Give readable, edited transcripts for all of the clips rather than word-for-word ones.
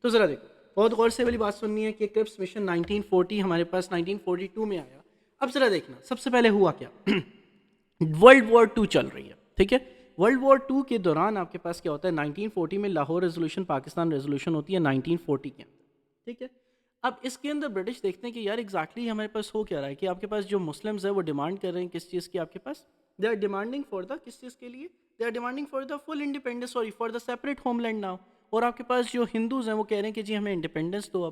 तो ज़रा देखो, बहुत गौर से वाली बात सुननी है कि क्रिप्स मिशन 1940 हमारे पास 1942 में आया। अब ज़रा देखना सबसे पहले हुआ क्या। वर्ल्ड वॉर टू चल रही है, ठीक है। वर्ल्ड वॉर टू के दौरान आपके पास क्या होता है, 1940 में लाहौर रेजोल्यूशन पाकिस्तान रेजोल्यूशन होती है 1940 के अंदर, ठीक है। अब इसके अंदर ब्रिटिश देखते हैं कि यार एग्जैक्टली हमारे पास हो क्या रहा है कि आपके पास जो मुस्लिम्स है वो डिमांड कर रहे हैं किस चीज़ की, आपके पास they are demanding for the किस चीज़ के लिए, they are demanding for the full independence, sorry for the separate homeland now. और आपके पास जो हिंदूज हैं वो कह रहे हैं कि जी हमें इंडिपेंडेंस दो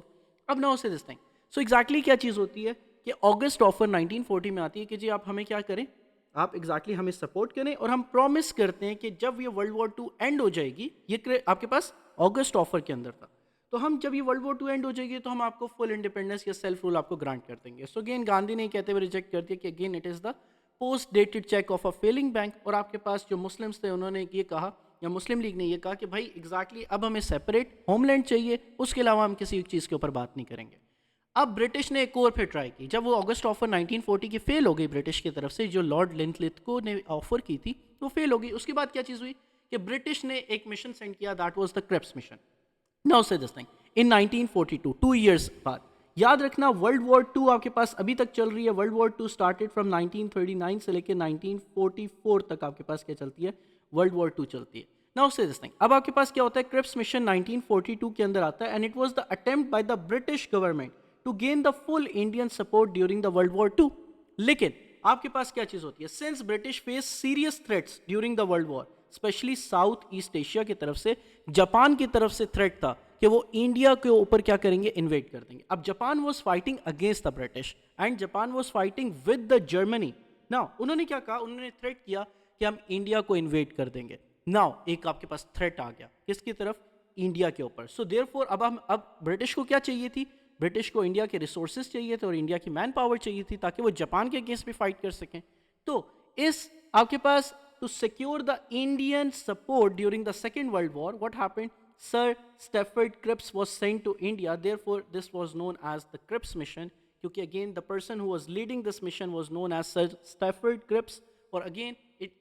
अब नाउ से दिस थिंग। सो एग्जैक्टली क्या चीज़ होती है कि अगस्त ऑफर 1940 में आती है कि जी आप हमें क्या करें, आप एग्जैक्टली हमें सपोर्ट करें और हम प्रॉमिस करते हैं कि जब ये वर्ल्ड वॉर टू एंड हो जाएगी, ये आपके पास अगस्त ऑफर के अंदर था, तो हम जब ये वर्ल्ड वॉर टू एंड हो जाएगी तो हम आपको फुल इंडिपेंडेंस या सेल्फ रूल आपको ग्रांट कर देंगे। सो अगेन गांधी ने कहते हुए रिजेक्ट कर दिया कि again it is the post dated cheque of a failing bank. और आपके पास जो मुस्लिम्स थे उन्होंने ये कहा, या मुस्लिम लीग ने ये कहा कि भाई एग्जैक्टली अब हमें सेपरेट होमलैंड चाहिए, उसके अलावा हम किसी चीज़ के ऊपर बात नहीं करेंगे। अब ब्रिटिश ने एक और फिर ट्राई की, जब वो अगस्त ऑफर 1940 की फेल हो गई ब्रिटिश की तरफ से, जो लॉर्ड लिंथलिथगो ने ऑफर की थी वो फेल हो गई। उसके बाद क्या चीज़ हुई कि ब्रिटिश ने एक मिशन सेंड किया, that was the Cripps mission. Now से दिस थिंग इन 1942, 2 years बाद। याद रखना वर्ल्ड वॉर टू आपके पास अभी तक चल रही है। World War two started from 1939 से लेकर 1944 तक आपके पास क्या चलती है, वर्ल्ड वॉर टू चलती है। नाउ से दिस थिंग, अब आपके पास क्या होता है, क्रिप्स मिशन 1942 के अंदर आता है and it was the attempt by the British government to gain the full Indian support during the world War two. लेकिन आपके पास क्या चीज होती है, since British face serious threats during the world War, specially south east Asia की तरफ से, जापान की तरफ से थ्रेट था कि वो इंडिया के ऊपर क्या करेंगे, इन्वेड कर देंगे। अब Japan was fighting against the British and Japan was fighting with the Germany. Now उन्होंने क्या कहा, उन्होंने थ्रेट किया कि हम इंडिया को इन्वेड कर देंगे। नाउ एक आपके पास थ्रेट आ गया किसकी तरफ, इंडिया के ऊपर। सो देयरफॉर अब ब्रिटिश को क्या चाहिए थी, ब्रिटिश को इंडिया के रिसोर्सेज चाहिए थे और इंडिया की मैन पावर चाहिए थी ताकि वो जापान के अगेंस्ट भी फाइट कर सकें। तो इस आपके पास to secure the Indian support during the second world war, what happened, sir Stafford Cripps was sent to India, therefore this was known as the Cripps mission, क्योंकि again the person who was leading this mission was known as Sir Stafford Cripps। और again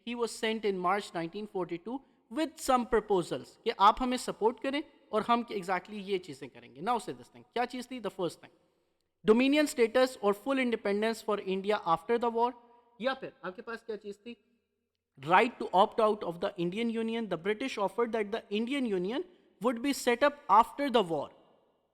he was sent in March 1942 with some proposals कि आप हमें support करें और हम exactly ये चीज़ें करेंगे। नाउ से दिस थिंग, क्या चीज़ थी, the first thing dominion status और full independence for India after the war, या फिर आपके पास क्या चीज़ थी, right to opt out of the Indian Union. The British offered that the Indian Union would be set up after the war।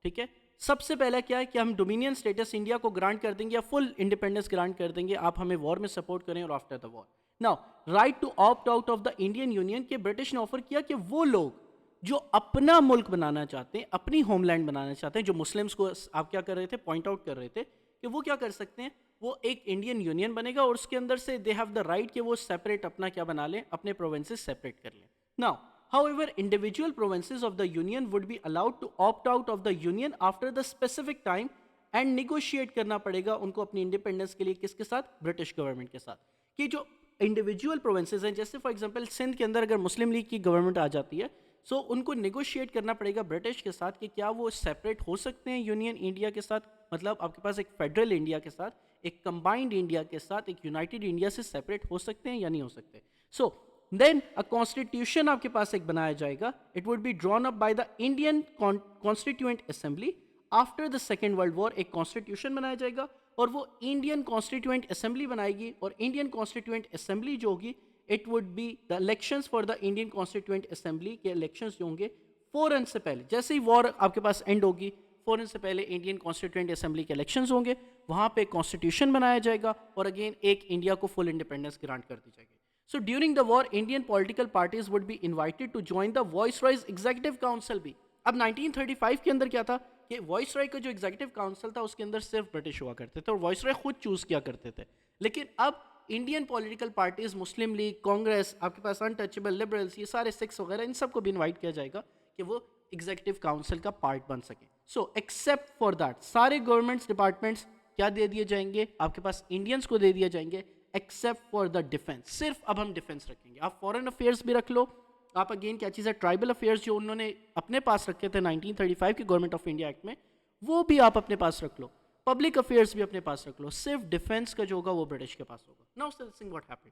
ठीक है, सबसे पहला क्या है कि हम डोमिनियन स्टेटस इंडिया को ग्रांट कर देंगे या फुल इंडिपेंडेंस ग्रांट कर देंगे, आप हमें वॉर में सपोर्ट करें और after the war. Now right to opt out of the Indian union के ब्रिटिश ने ऑफर किया कि वो लोग जो अपना मुल्क बनाना चाहते हैं, अपनी होमलैंड बनाना चाहते हैं, जो मुस्लिम्स को आप क्या कर रहे थे, पॉइंट आउट कर रहे थे कि वो क्या कर सकते हैं, वो एक इंडियन यूनियन बनेगा और उसके अंदर से दे हैव द राइट कि वो सेपरेट अपना क्या बना लें, अपने प्रोविंसेस सेपरेट कर लें। Now however individual provinces of the union would be allowed to opt out of the union after the specific time and negotiate करना पड़ेगा उनको अपनी इंडिपेंडेंस के लिए किसके साथ, ब्रिटिश गवर्नमेंट के साथ। कि जो इंडिविजुअल प्रोविंसेस हैं, जैसे फॉर एग्जांपल सिंध के अंदर अगर मुस्लिम लीग की गवर्नमेंट आ जाती है, सो उनको नेगोशिएट करना पड़ेगा ब्रिटिश के साथ कि क्या वो सेपरेट हो सकते हैं यूनियन इंडिया के साथ, मतलब आपके पास एक फेडरल इंडिया के साथ, एक कंबाइंड इंडिया के साथ, एक यूनाइटेड इंडिया से सेपरेट हो सकते हैं या नहीं हो सकते। सो देन अ कॉन्स्टिट्यूशन आपके पास एक बनाया जाएगा, it would be drawn up by the Indian constituent assembly after the second world war. एक कॉन्स्टिट्यूशन बनाया जाएगा और वो इंडियन कॉन्स्टिट्यूएंट असेंबली बनाएगी, और इंडियन कॉन्स्टिट्यूएंट असेंबली जो होगी, it would be the elections for the Indian constituent assembly के इलेक्शंस जो होंगे फौरन से पहले, जैसे ही वॉर आपके पास एंड होगी फौरन से पहले इंडियन कॉन्स्टिट्यूएंट असेंबली के इलेक्शंस होंगे, वहां पे कॉन्स्टिट्यूशन बनाया जाएगा और अगेन एक इंडिया को फुल इंडिपेंडेंस ग्रांट कर दी जाएगी। So during the war, Indian political parties would be invited to join the Viceroy's Executive Council भी। अब 1935 के अंदर क्या था कि वाइसरॉय का जो एग्जीक्यूटिव काउंसिल था उसके अंदर सिर्फ ब्रिटिश हुआ करते थे और वाइसरॉय खुद चूज किया करते थे। लेकिन अब इंडियन पॉलिटिकल पार्टीज, मुस्लिम लीग, कांग्रेस, आपके पास अनटचेबल, लिबरल्स, ये सारे सिक्स वगैरह, इन सबको भी इन्वाइट किया जाएगा कि वो एग्जीक्यूटिव काउंसिल का पार्ट बन सके। सो एक्सेप्ट फॉर दैट सारे गवर्नमेंट्स डिपार्टमेंट्स क्या दे दिए जाएंगे, आपके पास इंडियंस को दे दिए जाएंगे, एक्सेप्ट फॉर द डिफेंस। सिर्फ अब हम डिफेंस रखेंगे। आप फॉरेन अफेयर्स भी रख लो, आप अगेन क्या चीज़ है, ट्राइबल अफेयर्स जो उन्होंने अपने पास रखे थे 1935 के गवर्नमेंट ऑफ इंडिया एक्ट में, वो भी आप अपने पास रख लो, पब्लिक अफेयर्स भी अपने पास रख लो, सिर्फ डिफेंस का जो होगा वो ब्रिटिश के पास होगा। नाउ सिंग व्हाट हैपेंड,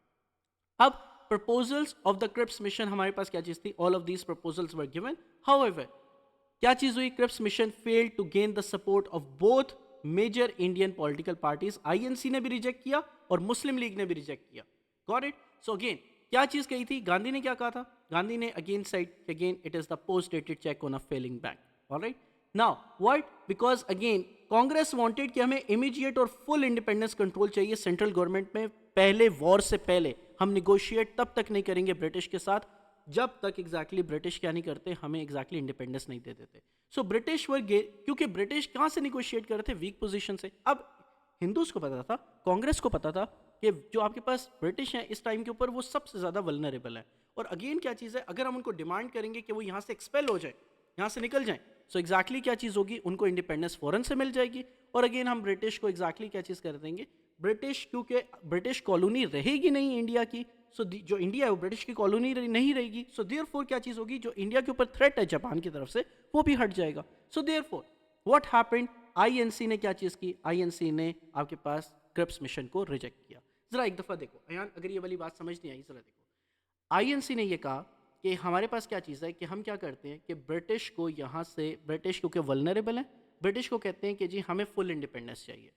अब proposals of the Cripps mission हमारे पास क्या चीज़ थी, all of these proposals were given, however क्या चीज हुई? Cripps mission failed to gain the support of both major Indian political parties. INC ने भी रिजेक्ट किया और मुस्लिम लीग ने भी रिजेक्ट किया। Got it? सो अगेन क्या चीज कही थी? गांधी ने क्या कहा था? गांधी ने again said again it is the post dated cheque on a failing bank. Alright, now what? Because again Congress wanted कि हमें इमीडिएट और फुल इंडिपेंडेंस कंट्रोल चाहिए सेंट्रल गवर्नमेंट में। पहले वॉर से पहले हम निगोशिएट तब तक नहीं करेंगे ब्रिटिश के साथ जब तक एग्जैक्टली ब्रिटिश क्या नहीं करते, हमें एग्जैक्टली इंडिपेंडेंस नहीं दे देते। सो ब्रिटिश वर क्योंकि ब्रिटिश कहां से निगोशिएट कर रहे थे? वीक पोजीशन से। अब हिंदूज को पता था, कांग्रेस को पता था कि जो आपके पास ब्रिटिश हैं इस टाइम के ऊपर वो सबसे ज्यादा वल्नरेबल है। और अगेन क्या चीज है, अगर हम उनको डिमांड करेंगे कि वो यहां से एक्सपेल हो जाए, यहां से निकल जाए, सो एग्जैक्टली क्या चीज होगी? उनको इंडिपेंडेंस फौरन से मिल जाएगी। और अगेन हम ब्रिटिश को एग्जैक्टली क्या चीज कर देंगे? ब्रिटिश, क्योंकि ब्रिटिश कॉलोनी रहेगी नहीं इंडिया की, सो जो इंडिया है वो ब्रिटिश की कॉलोनी नहीं रहेगी। सो देयरफॉर क्या चीज होगी? जो इंडिया के ऊपर थ्रेट है जापान की तरफ से वो भी हट जाएगा। So therefore what happened? INC ने क्या चीज की? आईएनसी ने आपके पास क्रिप्स मिशन को रिजेक्ट किया। जरा एक दफा देखो अयान, अगर ये वाली बात समझ नहीं आई जरा देखो। आईएनसी ने ये कहा कि हमारे पास क्या चीज़ है कि हम क्या करते हैं कि ब्रिटिश को यहाँ से, ब्रिटिश क्योंकि वल्नरेबल है, ब्रिटिश को कहते हैं कि जी हमें फुल इंडिपेंडेंस चाहिए।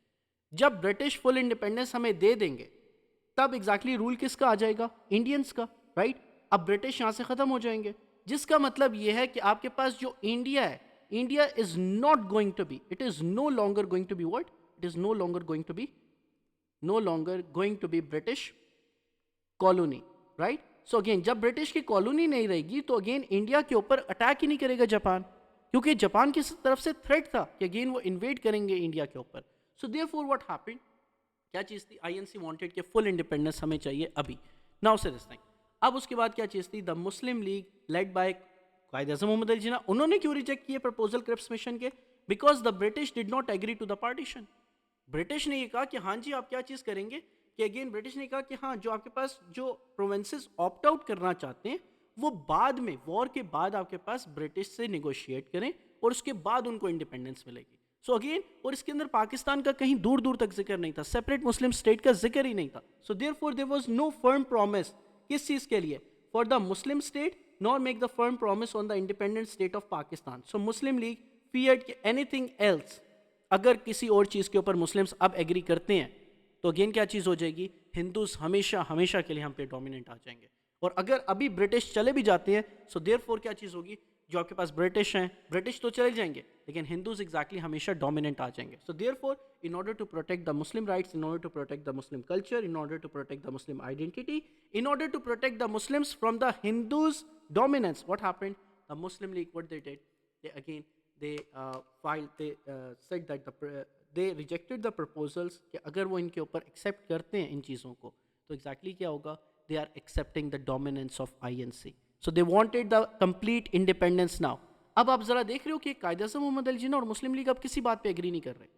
जब ब्रिटिश फुल इंडिपेंडेंस हमें दे देंगे तब एग्जैक्टली रूल किसका आ जाएगा? इंडियंस का, राइट? अब ब्रिटिश यहाँ से खत्म हो जाएंगे, जिसका मतलब ये है कि आपके पास जो इंडिया है, India is not going to be, it is no longer going to be what? It is no longer going to be, no longer going to be British colony, right? So again जब British की colony नहीं रहेगी तो again India के ऊपर attack ही नहीं करेगा Japan, क्योंकि जापान की तरफ से थ्रेट था कि अगेन वो इन्वेड करेंगे इंडिया के ऊपर। So therefore what happened? क्या चीज थी? आईएनसी वांटेड कि फुल इंडिपेंडेंस हमें चाहिए अभी। नाउ से दिस थिंग, अब उसके बाद क्या चीज थी? The Muslim League led by Quaid e Azam Mohammad Ali Jinnah, उन्होंने क्यों रिजेक्ट किए प्रपोजल क्रिप्स मिशन के? Because the British did not agree to the partition. British ने ये कहा कि हाँ जी आप क्या चीज करेंगे कि अगेन ब्रिटिश ने कहा कि हाँ जो आपके पास जो प्रोविंसेस ऑप्ट आउट करना चाहते हैं वो बाद में, वॉर के बाद आपके पास ब्रिटिश से निगोशिएट करें और उसके बाद उनको इंडिपेंडेंस मिलेगी। सो अगेन, और इसके अंदर पाकिस्तान का कहीं दूर दूर तक जिक्र नहीं था, सेपरेट मुस्लिम स्टेट का जिक्र ही नहीं था। So therefore there was no firm promise किस चीज के लिए? For the Muslim state, nor make the firm promise on the independent state of Pakistan. So Muslim League feared कि एनीथिंग एल्स, अगर किसी और चीज के ऊपर मुस्लिम्स अब एग्री करते हैं तो अगेन क्या चीज हो जाएगी? हिंदूज हमेशा हमेशा के लिए हम पे डोमिनेंट आ जाएंगे। और अगर अभी ब्रिटिश चले भी जाते हैं सो देयरफॉर क्या चीज होगी? जो आपके पास ब्रिटिश हैं, ब्रिटिश तो चले जाएंगे लेकिन हिंदूज एग्जैक्टली हमेशा डोमिनेंट आ जाएंगे। So therefore in order to protect the Muslim rights, in order to protect the Muslim culture, in order to protect the Muslim identity, in order to protect the Muslims from the Hindus dominance, what happened? The Muslim League what they did? They again they filed, they said that they rejected the proposals कि अगर वो इनके ऊपर accept करते हैं इन चीज़ों को तो एग्जैक्टली क्या होगा? They are accepting the dominance of INC. So they wanted the complete independence now. अब आप जरा देख रहे हो कि कायद-ए-आज़म मोहम्मद अली जिन्ना और मुस्लिम लीग अब किसी बात पे एग्री नहीं कर रहे।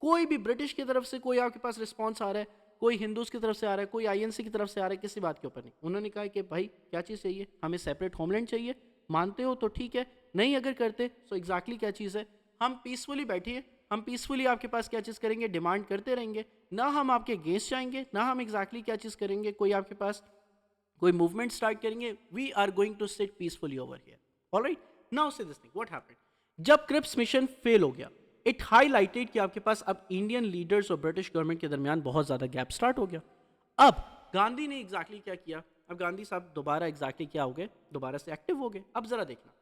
कोई भी ब्रिटिश की तरफ से कोई आपके पास रिस्पॉन्स आ रहा है, कोई हिंदूज की तरफ से आ रहा है, कोई आईएनसी की तरफ से आ रहा है, किसी बात के ऊपर नहीं। उन्होंने कहा कि भाई क्या चीज़ चाहिए? हमें सेपरेट होमलैंड चाहिए, मानते हो तो ठीक है, नहीं अगर करते सो एग्जैक्टली क्या चीज़ है? हम पीसफुली बैठिए, हम पीसफुली आपके पास क्या चीज़ करेंगे? डिमांड करते रहेंगे, ना हम आपके अगेंस्ट जाएंगे, ना हम एग्जैक्टली क्या चीज़ करेंगे? कोई आपके पास कोई मूवमेंट स्टार्ट करेंगे। We are going to sit peacefully over here. Alright, now से दिस थिंग व्हाट हैपेंड? जब क्रिप्स मिशन फेल हो गया, इट हाईलाइटेड कि आपके पास अब इंडियन लीडर्स और ब्रिटिश गवर्नमेंट के दरमियान बहुत ज़्यादा गैप स्टार्ट हो गया। अब गांधी ने एग्जैक्टली क्या किया? अब गांधी साहब दोबारा एग्जैक्टली क्या हो गए? दोबारा से एक्टिव हो गए। अब जरा देखना,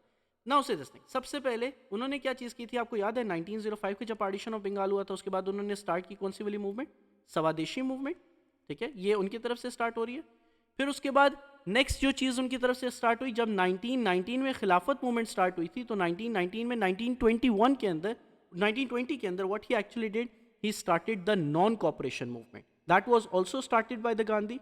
नाउ से दिस थिंग, सबसे पहले उन्होंने क्या चीज़ की थी? आपको याद है 1905 के जब पार्टीशन ऑफ बंगाल हुआ था उसके बाद उन्होंने स्टार्ट की कौन सी वाली मूवमेंट? स्वदेशी मूवमेंट, ठीक है, ये उनकी तरफ से स्टार्ट हो रही है। फिर उसके बाद नेक्स्ट जो चीज़ उनकी तरफ से स्टार्ट हुई, जब 1919 में खिलाफत मूवमेंट स्टार्ट हुई थी तो 1919 में 1921 के अंदर 1920 के अंदर what he actually did, he started the non cooperation movement, that was also started by the Gandhi,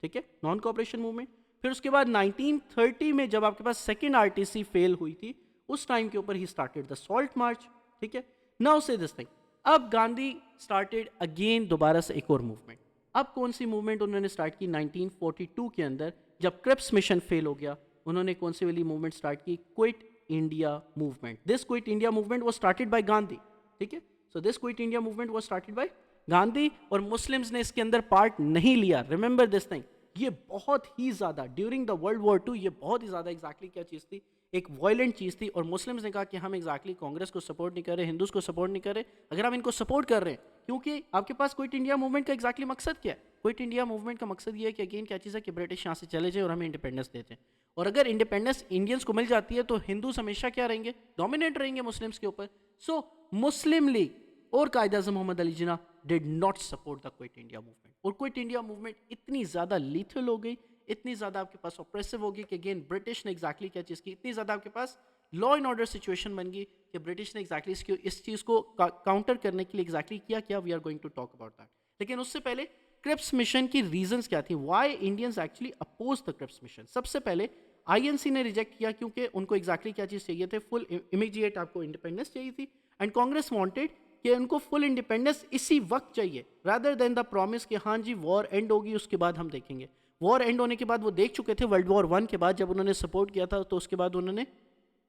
ठीक है, नॉन कॉपरेशन मूवमेंट। फिर उसके बाद 1930 में जब आपके पास सेकेंड आरटीसी फेल हुई थी उस टाइम के ऊपर he started the salt march, ठीक है। नाउ से दिस थिंग, अब गांधी स्टार्टेड अगेन दोबारा से एक और मूवमेंट। अब कौन सी मूवमेंट उन्होंने स्टार्ट की? 1942 के अंदर जब क्रिप्स मिशन फेल हो गया उन्होंने कौन सी वाली मूवमेंट स्टार्ट की? Quit India movement. This quit India movement was started by Gandhi, ठीक है। So this quit India movement was started by Gandhi और मुस्लिम्स ने इसके अंदर पार्ट नहीं लिया। रिमेंबर दिस थिंग, ये बहुत ही ज्यादा ड्यूरिंग द वर्ल्ड वॉर 2 ये बहुत ही ज्यादा एग्जैक्टली क्या चीज थी? एक वायलेंट चीज़ थी, और मुस्लिम्स ने कहा कि हम एग्जैक्टली कांग्रेस को सपोर्ट नहीं कर रहे, हिंदूज को सपोर्ट नहीं कर रहे, अगर हम इनको सपोर्ट कर रहे हैं, क्योंकि आपके पास क्विट इंडिया मूवमेंट का एग्जैक्टली मकसद क्या है? क्विट इंडिया मूवमेंट का मकसद ये है कि अगेन क्या चीज़ है कि ब्रिटिश यहाँ से चले जाए और हमें इंडिपेंडेंस दे दें, और अगर इंडिपेंडेंस इंडियंस को मिल जाती है तो हिंदूज हमेशा क्या रहेंगे? डोमिनेट रहेंगे मुस्लिम्स के ऊपर। सो मुस्लिम लीग और Quaid Azam Mohammad Ali Jinnah did not support the Quit India movement, और क्विट इंडिया मूवमेंट इतनी ज़्यादा लीथल हो गई, इतनी ज़्यादा आपके पास ऑप्रेसिव होगी कि अगेन ब्रिटिश ने एग्जैक्टली क्या चीज़ की, इतनी ज़्यादा आपके पास लॉ एंड ऑर्डर सिचुएशन बन गई कि ब्रिटिश ने एग्जैक्टली इस चीज़ को काउंटर करने के लिए एग्जैक्टली क्या we are going to talk about that. लेकिन उससे पहले क्रिप्स मिशन की रीजंस क्या थी, why Indians actually oppose the Cripps mission. सबसे पहले आईएनसी ने रिजेक्ट किया क्योंकि उनको एग्जैक्टली क्या चीज़ चाहिए थे, फुल इमीडिएट आपको इंडिपेंडेंस चाहिए थी, एंड कांग्रेस वांटेड कि उनको फुल इंडिपेंडेंस इसी वक्त चाहिए, रादर देन द प्रॉमिस कि हाँ जी वॉर एंड होगी उसके बाद हम देखेंगे। वॉर एंड होने के बाद वो देख चुके थे वर्ल्ड वॉर 1 के बाद, जब उन्होंने सपोर्ट किया था, तो उसके बाद उन्होंने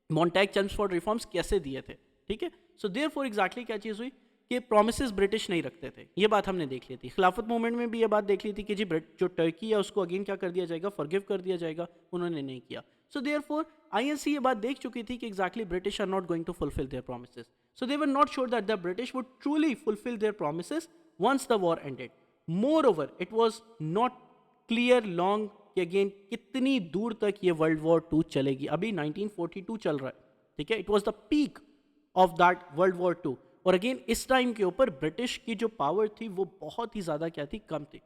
मॉन्टैग चेम्सफोर्ड रिफॉर्म्स कैसे दिए थे, ठीक है। सो देयरफॉर एग्जैक्टली क्या चीज़ हुई कि प्रोमिसेस ब्रिटिश नहीं रखते थे, ये बात हमने देख ली थी। खिलाफत मूवमेंट में भी ये बात देख ली थी कि जी जो टर्की है उसको अगेन क्या कर दिया जाएगा, फॉरगिव कर दिया जाएगा, उन्होंने नहीं किया। सो देयरफॉर आईएनसी ये बात देख चुकी थी कि exactly British are not going to fulfil their promises, so they were not sure that the British would truly fulfil their promises once the war ended. Moreover it was not clear long कि again कितनी दूर तक ये world war 2 चलेगी। अभी 1942 चल रहा है, ठीक है, it was the peak of that world war 2, और अगेन इस टाइम के ऊपर ब्रिटिश की जो पावर थी वो बहुत ही ज़्यादा क्या थी, कम थी।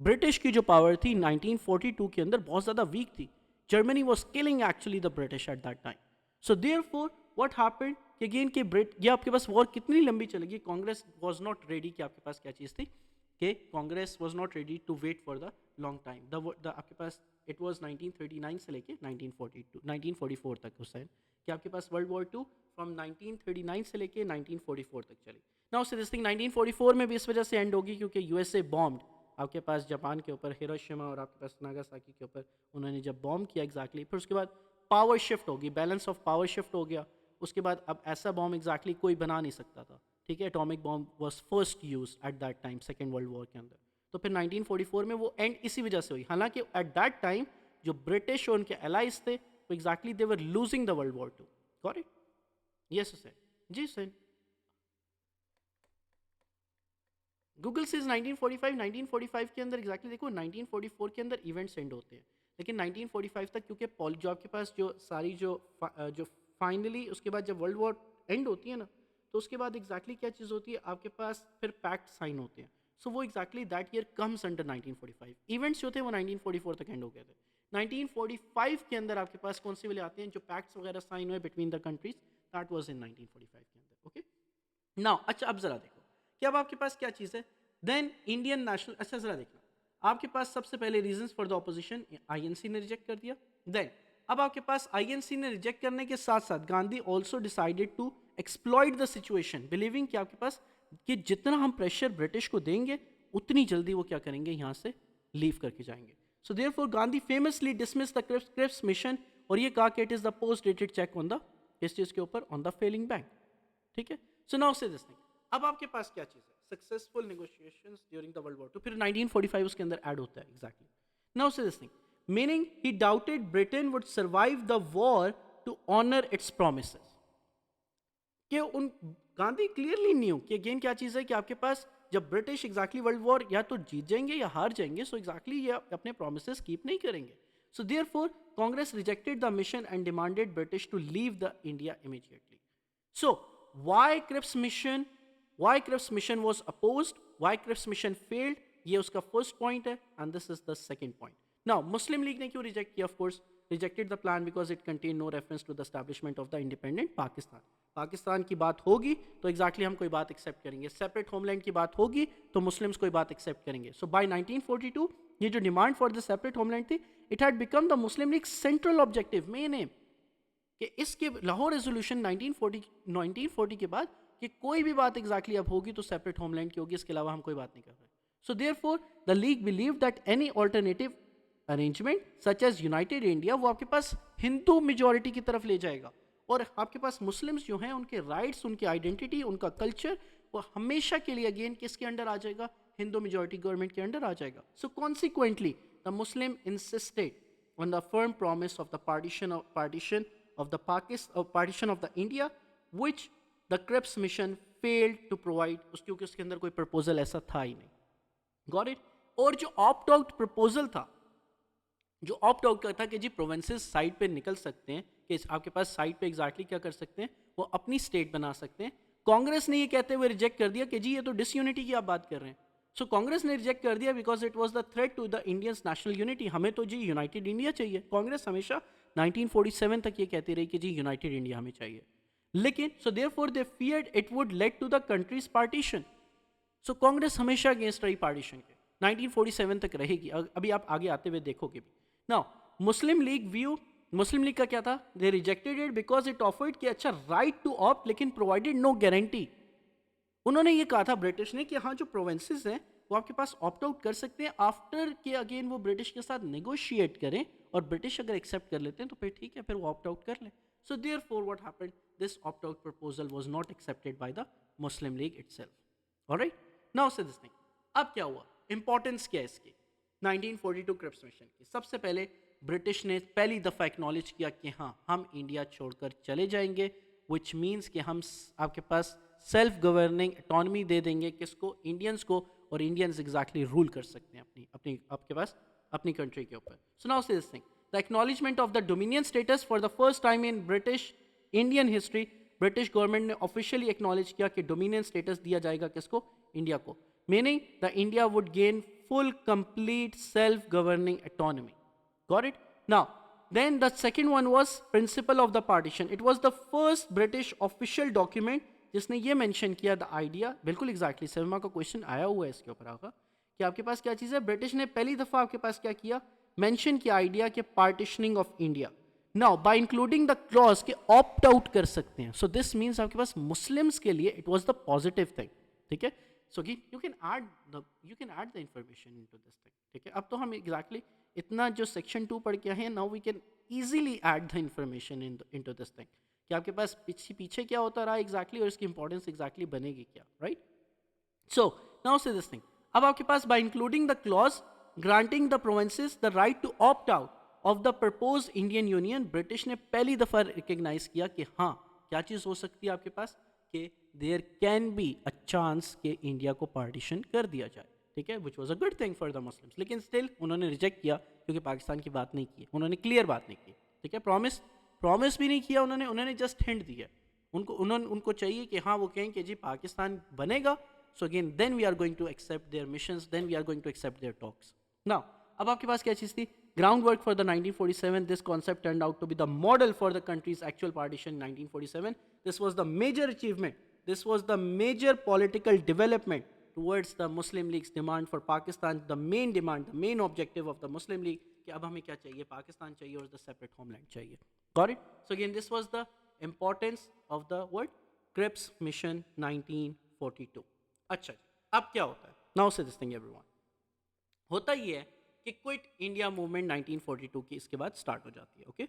ब्रिटिश की जो पावर थी 1942 के अंदर बहुत ज़्यादा वीक थी। Germany was killing actually the British eight that time. So therefore what happened कि अगेन कि ये आपके पास वॉर कितनी लंबी चलेगी, कांग्रेस वॉज नॉट रेडी कि आपके पास क्या चीज़ थी कि Congress was not ready to wait for the long time. आपके पास इट वॉज 1939 से लेके 1944 तक उस टाइम कि आपके पास वर्ल्ड वॉर 2 फ्रॉम 1939 से लेके 1944 तक चली। नाउ से दिस थिंग 1944 में भी इस वजह से एंड होगी क्योंकि यूएसए बॉम्ब्ड आपके पास जापान के ऊपर, हिरोशिमा और आपके पास नागासाकी के ऊपर उन्होंने जब बॉम्ब किया एग्जैक्टली, फिर उसके बाद पावर शिफ्ट होगी, बैलेंस ऑफ पावर शिफ्ट हो गया। उसके बाद अब ऐसा बॉम्ब एग्जैक्टली कोई बना नहीं सकता था, ठीक है। Atomic bomb was first use eight that time second world war के अंदर। तो फिर 1944 में वो एंड इसी वजह से हुई, हालांकि एट दैट टाइम जो ब्रिटिश और उनके एलाइज थे वो exactly they were losing the world war 2। Got it? Yes sir. जी सर। गूगल से 1945 के अंदर एग्जैक्टली देखो 1944 के अंदर इवेंट्स एंड होते हैं, लेकिन 1945 तक क्योंकि जो आपके पास जो सारी जो फाइनली उसके बाद जब वर्ल्ड वॉर एंड होती है ना, तो उसके बाद एग्जैक्टली क्या चीज़ होती है आपके पास, फिर पैक्ट साइन होते हैं। सो वो exactly that year comes under 1945। Events जो थे वो 1944 तक एंड हो गए थे। 1945 के अंदर आपके पास कौन से वाले आते हैं जो पैक्ट्स वगैरह साइन हुए between the countries, that was in 1945 के अंदर। ओके नाउ अच्छा अब जरा देखो कि अब आपके पास क्या चीज़ है, देन इंडियन नेशनल, अच्छा जरा देखना आपके पास सबसे पहले reasons for the opposition, INC ने रिजेक्ट कर दिया। देन अब आपके पास आईएनसी ने रिजेक्ट करने के साथ साथ Gandhi also decided to exploit the situation, believing कि आपके पास कि जितना हम प्रेशर ब्रिटिश को देंगे उतनी जल्दी वो क्या करेंगे, यहाँ से लीव करके जाएंगे। So therefore Gandhi famously dismiss the Cripps mission, और ये कहा कि it is the post dated cheque on the, किस चीज के ऊपर, ऑन द फेलिंग बैंक, ठीक है। सो नाउ से दिस थिंग, अब आपके पास क्या चीज है, successful negotiations during the world war 2, फिर 1945 उसके अंदर ऐड होता है एग्जैक्टली। नाउ से this thing, meaning he doubted Britain would survive the war to honour its promises, कि उन गांधी क्लियरली न्यू कि अगेन क्या चीज है कि आपके पास जब ब्रिटिश एग्जैक्टली वर्ल्ड वॉर या तो जीत जाएंगे या हार जाएंगे, सो एग्जैक्टली ये अपने प्रोमिसेस कीप नहीं करेंगे। So therefore Congress rejected the mission and demanded British to leave the India immediately. So, why Cripps mission? Why Cripps mission was opposed? Why Cripps mission failed? ये उसका first point है, and this is the second point. Now, Muslim League ने क्यों reject किया? Of course, rejected the plan because it contained no reference to the establishment of the independent Pakistan. Pakistan की बात होगी तो एग्जैक्टली हम कोई बात एक्सेप्ट करेंगे, सेपरेट होमलैंड की बात होगी तो मुस्लिम्स कोई बात एक्सेप्ट करेंगे। सो बाय 1942 ये जो demand for the separate homeland थी, it had become the Muslim League central objective, main aim, कि इसके लाहौर रेजोल्यूशन 1940 के बाद कि कोई भी बात एग्जैक्टली अब होगी तो सेपरेट होमलैंड की होगी, इसके अलावा हम कोई बात नहीं कर रहे। So therefore the League believe that any alternative arrangement such as united India वो आपके पास हिंदू मेजॉरिटी की तरफ ले जाएगा, और आपके पास मुस्लिम्स जो हैं उनके राइट्स, उनकी आइडेंटिटी, उनका कल्चर वो हमेशा के लिए अगेन किसके अंडर आ जाएगा, हिंदू मेजॉरिटी गवर्नमेंट के अंडर आ जाएगा। So consequently the Muslim insisted on the firm promise of the partition of the partition of the India, which the Cripps mission failed to provide, क्योंकि उसके अंदर कोई प्रपोजल ऐसा था ही नहीं. Got it? और जो ऑप्ट आउट प्रपोजल था, जो ऑप्ट आउट का था कि जी प्रोविंसेस साइड पे निकल सकते हैं, कि आपके पास साइड पे एग्जैक्टली क्या कर सकते हैं, वो अपनी स्टेट बना सकते हैं. कांग्रेस ने ये कहते हुए रिजेक्ट कर दिया कि जी ये तो डिसयूनिटी की आप बात कर रहे हैं. सो कांग्रेस ने रिजेक्ट कर दिया because it was the threat to the Indians national unity. हमें तो जी यूनाइटेड इंडिया चाहिए. कांग्रेस हमेशा 1947 तक ये कहती रही कि जी यूनाइटेड इंडिया हमें चाहिए. लेकिन so therefore they feared it would lead to the country's partition. So Congress हमेशा अगेंस्ट रही पार्टीशन के, 1947 तक रहेगी. अभी आप आगे आते हुए देखोगे भी. नाउ मुस्लिम लीग का क्या था, they rejected it because it offered कि अच्छा राइट टू ऑप्ट, लेकिन प्रोवाइडेड नो गारंटी. उन्होंने ये कहा था ब्रिटिश ने कि हाँ जो प्रोविंसेस हैं वो आपके पास ऑप्ट आउट कर सकते हैं आफ्टर के अगेन वो ब्रिटिश के साथ नेगोशिएट करें, और ब्रिटिश अगर एक्सेप्ट कर लेते हैं तो फिर ठीक है, फिर वो ऑप्ट आउट कर लें. So therefore what happened, this opt out proposal was not accepted by the Muslim league itself. Alright, now से दिस थिंग. अब क्या हुआ, इंपॉर्टेंस क्या है इसकी 1942 क्रिप्स मिशन की. सबसे पहले ब्रिटिश ने पहली दफ़ा एक्नॉलेज किया कि हाँ हम इंडिया छोड़कर चले जाएंगे, विच मीन्स कि हम आपके पास सेल्फ गवर्निंग ऑटोनॉमी दे देंगे किसको, इंडियंस को, और इंडियंस एग्जैक्टली रूल कर सकते हैं अपनी अपनी आपके पास अपनी कंट्री के ऊपर. सो नाउ से this thing, the acknowledgement of the dominion status for the first time in British Indian history. British government ने ऑफिशियली एक्नॉलेज किया कि डोमिनियन स्टेटस दिया जाएगा किसको, इंडिया को. Meaning the India would gain full complete self governing autonomy. Got it? Now then the second one was principle of the partition. It was the first British official document जिसने ये mention किया the idea. बिल्कुल exactly 7 mark का question आया हुआ है इसके ऊपर आगा कि आपके पास क्या चीज़ है. ब्रिटिश ने पहली दफ़ा आपके पास क्या किया, मेंशन किया आइडिया के partitioning of India. Now bye including the clause के ऑप्ट आउट कर सकते हैं. सो दिस मीन्स आपके पास मुस्लिम्स के लिए it was the positive thing. ठीक है, सो you can add the information into this thing. ठीक है, अब तो हम exactly इतना जो section 2 पढ़ के हैं, now we can easily add the information into this thing कि आपके पास पीछे क्या होता रहा exactly और इसकी importance exactly बनेगी क्या, right? So now say this thing, अब आपके पास by including the clause granting the provinces the right to opt out of the proposed Indian Union, British ने पहली दफ़ा recognize किया कि हाँ क्या चीज़ हो सकती है आपके पास कि there can be a chance कि इंडिया को पार्टीशन कर दिया जाए. ठीक है, which was a good thing for the Muslims. लेकिन स्टिल उन्होंने रिजेक्ट किया क्योंकि पाकिस्तान की बात नहीं की, उन्होंने क्लियर बात नहीं की. ठीक है, प्रॉमिस भी नहीं किया उन्होंने जस्ट हिंट दिया. उनको चाहिए कि हाँ वो कहें कि जी पाकिस्तान बनेगा, so again then we are going to accept their missions, then we are going to accept their talks. Now अब आपके पास क्या चीज़ थी, groundwork for the 1947. This concept turned out to be the model for the country's actual partition in 1947. This was the major achievement. This was the major political development towards the Muslim League's demand for Pakistan. The main demand, the main objective of the Muslim League कि अब हमें क्या चाहिए, पाकिस्तान चाहिए और the separate homeland चाहिए. Got it? So again, this was the importance of the word Cripps Mission 1942. अच्छा, अब क्या होता है? Now say this thing everyone. होता ये है कि क्विट इंडिया मूवमेंट 1942 की इसके बाद स्टार्ट हो जाती है. ओके,